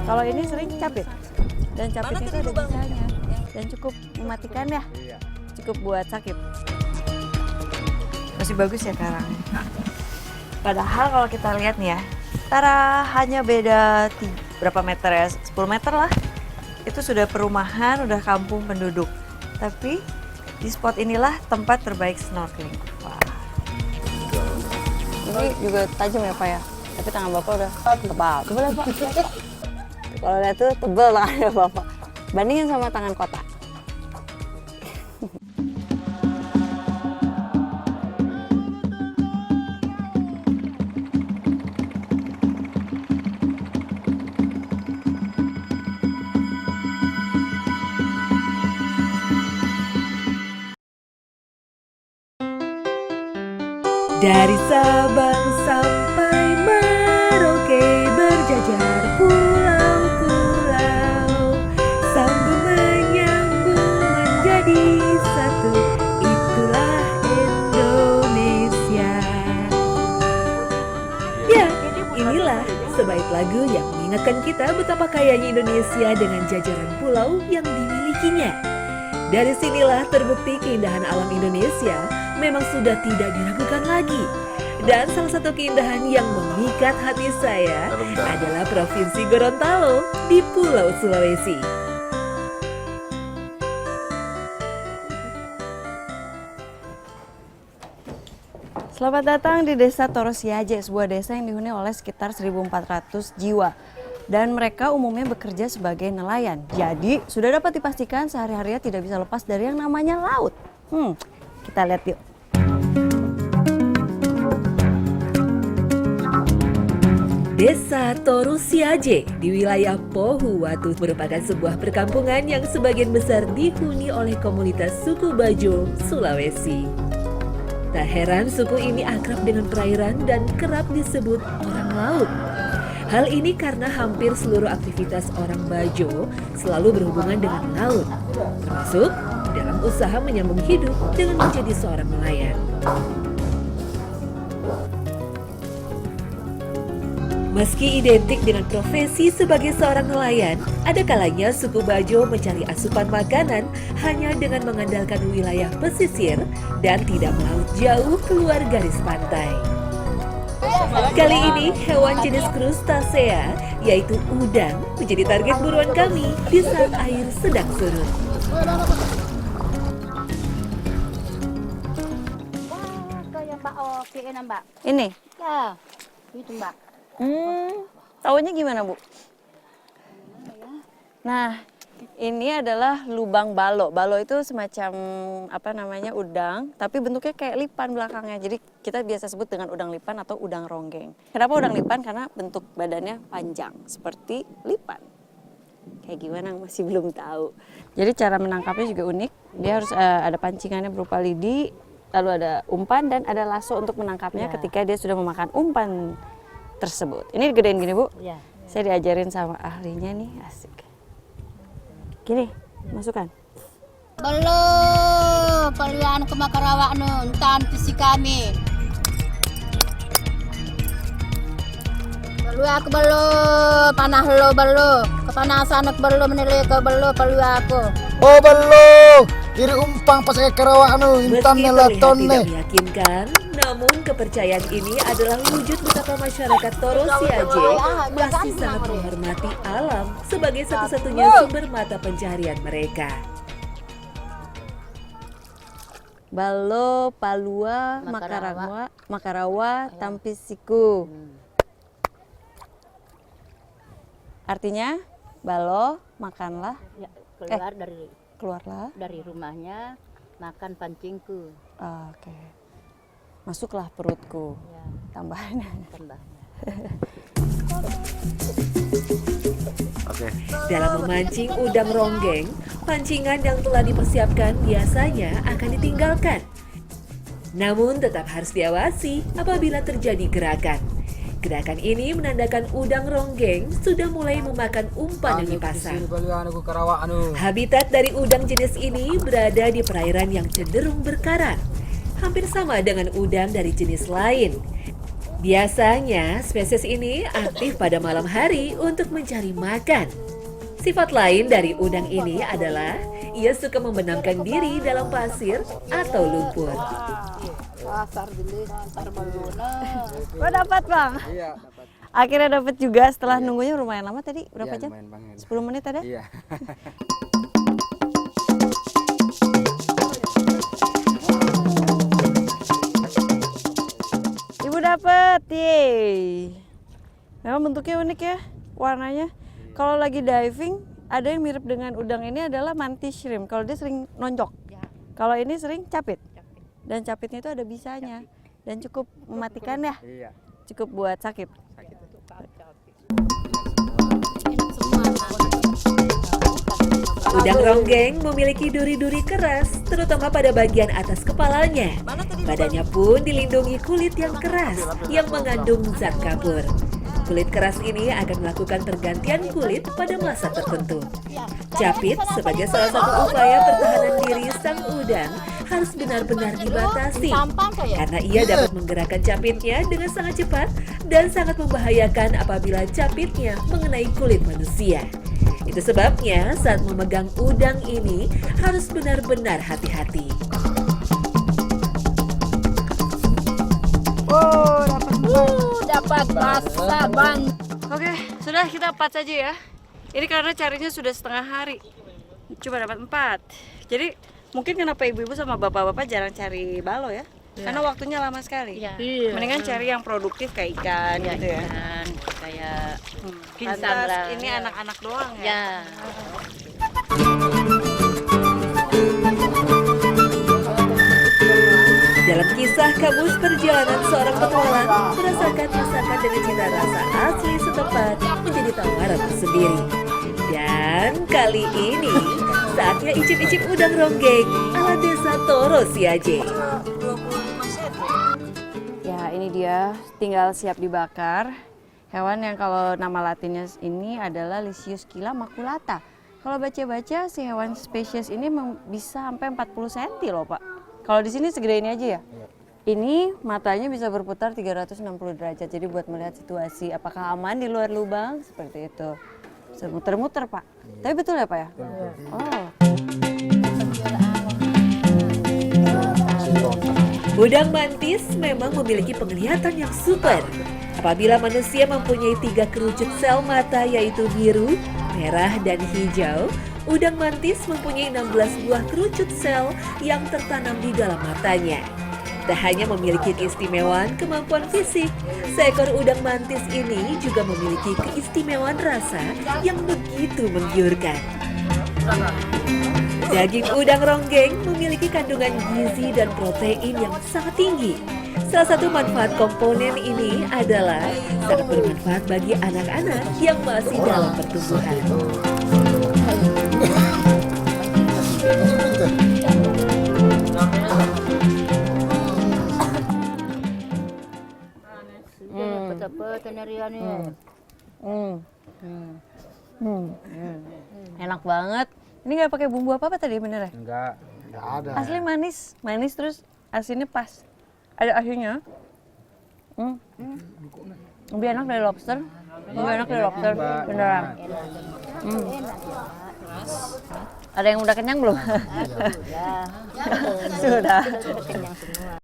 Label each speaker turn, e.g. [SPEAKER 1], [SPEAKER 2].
[SPEAKER 1] Kalau ini sering capit. Dan capit itu ada bisanya. Dan cukup mematikan ya. Cukup buat sakit. Masih bagus ya karangnya. Padahal kalau kita lihat nih ya, antara hanya beda berapa meter ya, 10 meter lah. Itu sudah perumahan, udah kampung penduduk. Tapi di spot inilah tempat terbaik snorkeling. Wah. Ini juga tajam ya Pak ya, tapi tangan Bapak udah tebal. Tebal ya Pak? Kalau lihat tuh tebal tangannya Bapak. Bandingin sama tangan kota.
[SPEAKER 2] Dari Sabang sampai Merauke berjajar pulau-pulau, sambung menyambung menjadi satu, itulah Indonesia. Ya, inilah sebaik lagu yang mengingatkan kita betapa kayanya Indonesia dengan jajaran pulau yang dimilikinya. Dari sinilah terbukti keindahan alam Indonesia memang sudah tidak diragukan lagi. Dan salah satu keindahan yang memikat hati saya adalah Provinsi Gorontalo di Pulau Sulawesi.
[SPEAKER 1] Selamat datang di Desa Torosiaje, sebuah desa yang dihuni oleh sekitar 1.400 jiwa. Dan mereka umumnya bekerja sebagai nelayan. Jadi sudah dapat dipastikan sehari-harinya tidak bisa lepas dari yang namanya laut. Kita lihat yuk.
[SPEAKER 2] Desa Torosiaje di wilayah Pohuwatu merupakan sebuah perkampungan yang sebagian besar dihuni oleh komunitas suku Bajo, Sulawesi. Tak heran suku ini akrab dengan perairan dan kerap disebut orang laut. Hal ini karena hampir seluruh aktivitas orang Bajo selalu berhubungan dengan laut, termasuk dalam usaha menyambung hidup dengan menjadi seorang nelayan. Meski identik dengan profesi sebagai seorang nelayan, ada kalanya suku Bajo mencari asupan makanan hanya dengan mengandalkan wilayah pesisir dan tidak melaut jauh keluar garis pantai. Kali ini hewan jenis crustacea, yaitu udang, menjadi target buruan kami di saat air sedang surut.
[SPEAKER 1] Ini?
[SPEAKER 3] Ya, itu Mbak.
[SPEAKER 1] Taunya gimana Bu? Nah, ini adalah lubang balo. Balo itu semacam udang, tapi bentuknya kayak lipan belakangnya. Jadi kita biasa sebut dengan udang lipan atau udang ronggeng. Kenapa udang lipan? Karena bentuk badannya panjang seperti lipan. Kayak gimana masih belum tahu. Jadi cara menangkapnya juga unik. Dia harus ada pancingannya berupa lidi, lalu ada umpan dan ada lasso untuk menangkapnya ketika dia sudah memakan umpan tersebut. Ini digedein gini Bu?
[SPEAKER 3] Iya.
[SPEAKER 1] Saya diajarin sama ahlinya nih, asik. Gini, masukkan.
[SPEAKER 3] Belum, peluang ke Makarawak nun, entan pisi kami. Belum aku belum, panah lo belum, kepanasan aku belum menilai ke belum peluang aku.
[SPEAKER 4] Oh belum, iri umpang pas Karawak nu, intan
[SPEAKER 2] Meski
[SPEAKER 4] melaton
[SPEAKER 2] terlihat
[SPEAKER 4] nih.
[SPEAKER 2] tidak meyakinkan, namun kepercayaan ini adalah wujud betapa masyarakat Torosiaje masih sangat menghormati alam sebagai satu-satunya sumber mata pencaharian mereka.
[SPEAKER 1] Balo, palua, makarawa, tampisiku. Artinya, balo, makanlah,
[SPEAKER 3] Ya,
[SPEAKER 1] keluarlah.
[SPEAKER 3] dari rumahnya makan pancingku.
[SPEAKER 1] Oke. Masuklah perutku.
[SPEAKER 3] Ya,
[SPEAKER 1] Tambahannya.
[SPEAKER 3] tambahnya.
[SPEAKER 2] Dalam memancing udang ronggeng, pancingan yang telah dipersiapkan biasanya akan ditinggalkan. Namun tetap harus diawasi apabila terjadi gerakan. Gerakan ini menandakan udang ronggeng sudah mulai memakan umpan yang dipasang. Habitat dari udang jenis ini berada di perairan yang cenderung berkarang, hampir sama dengan udang dari jenis lain. Biasanya spesies ini aktif pada malam hari untuk mencari makan. Sifat lain dari udang ini adalah ia suka membenamkan diri dalam pasir atau lumpur.
[SPEAKER 3] Pasar dulu, pasar balona.
[SPEAKER 1] Oh dapat bang?
[SPEAKER 5] Iya, dapat.
[SPEAKER 1] Akhirnya dapat juga setelah nunggunya lumayan lama tadi. Berapa
[SPEAKER 5] Iya,
[SPEAKER 1] jam?
[SPEAKER 5] lumayan banget.
[SPEAKER 1] 10 menit ada?
[SPEAKER 5] Iya.
[SPEAKER 1] Ibu dapet, yeay. Memang bentuknya unik ya, warnanya. Kalau lagi diving, ada yang mirip dengan udang ini adalah mantis shrimp. Kalau dia sering nonjok. Kalau ini sering capit. Dan capitnya itu ada bisanya. Dan cukup mematikan ya,
[SPEAKER 5] Iya.
[SPEAKER 1] cukup buat sakit.
[SPEAKER 5] Sakit.
[SPEAKER 2] Udang ronggeng memiliki duri-duri keras, terutama pada bagian atas kepalanya. Badannya pun dilindungi kulit yang keras yang mengandung zat kapur. Kulit keras ini akan melakukan pergantian kulit pada masa tertentu. Capit sebagai salah satu upaya pertahanan diri sang udang harus benar-benar dibatasi karena ia dapat menggerakkan capitnya dengan sangat cepat dan sangat membahayakan apabila capitnya mengenai kulit manusia. Itu sebabnya saat memegang udang ini harus benar-benar hati-hati.
[SPEAKER 3] Dapat basah bang.
[SPEAKER 1] Oke, sudah kita 4 saja ya. Ini karena carinya sudah setengah hari. Cuma dapat 4. Jadi mungkin kenapa ibu-ibu sama bapak-bapak jarang cari balo ya? Karena waktunya lama sekali. Mendingan cari yang produktif kayak ikan gitu ya.
[SPEAKER 6] Kayak
[SPEAKER 1] Pantas ini anak-anak doang ya.
[SPEAKER 6] ya.
[SPEAKER 2] Dalam kisah kamus perjalanan seorang petualang merasakan masakan dengan cita rasa asli setempat menjadi tawaran tersendiri. Dan kali ini saatnya icip-icip udang ronggeng ala desa Toro Siaje.
[SPEAKER 1] Ya ini dia, tinggal siap dibakar. Hewan yang kalau nama latinnya ini adalah Lisius Scylla maculata. Kalau baca-baca si hewan spesies ini bisa sampai 40 cm loh Pak. Kalau di sini segede ini aja ya? Ini matanya bisa berputar 360 derajat. Jadi buat melihat situasi apakah aman di luar lubang seperti itu. Bisa muter-muter Pak. Tapi betul ya Pak ya? Oh.
[SPEAKER 2] Udang mantis memang memiliki penglihatan yang super. Apabila manusia mempunyai 3 kerucut sel mata yaitu biru, merah, dan hijau, udang mantis mempunyai 16 buah kerucut sel yang tertanam di dalam matanya. Tak hanya memiliki keistimewaan kemampuan fisik, seekor udang mantis ini juga memiliki keistimewaan rasa yang begitu menggiurkan. Daging udang ronggeng memiliki kandungan gizi dan protein yang sangat tinggi. Salah satu manfaat komponen ini adalah sangat bermanfaat bagi anak-anak yang masih dalam pertumbuhan.
[SPEAKER 1] Enak banget. Ini nggak pakai bumbu apa-apa tadi bener ya?
[SPEAKER 5] Enggak.
[SPEAKER 4] Nggak ada.
[SPEAKER 1] Asli manis, manis terus asinnya pas. Ada asinnya. Lebih enak dari lobster. Lebih enak dari lobster, beneran. Ada yang udah kenyang belum? Sudah.
[SPEAKER 3] Kenyang semua.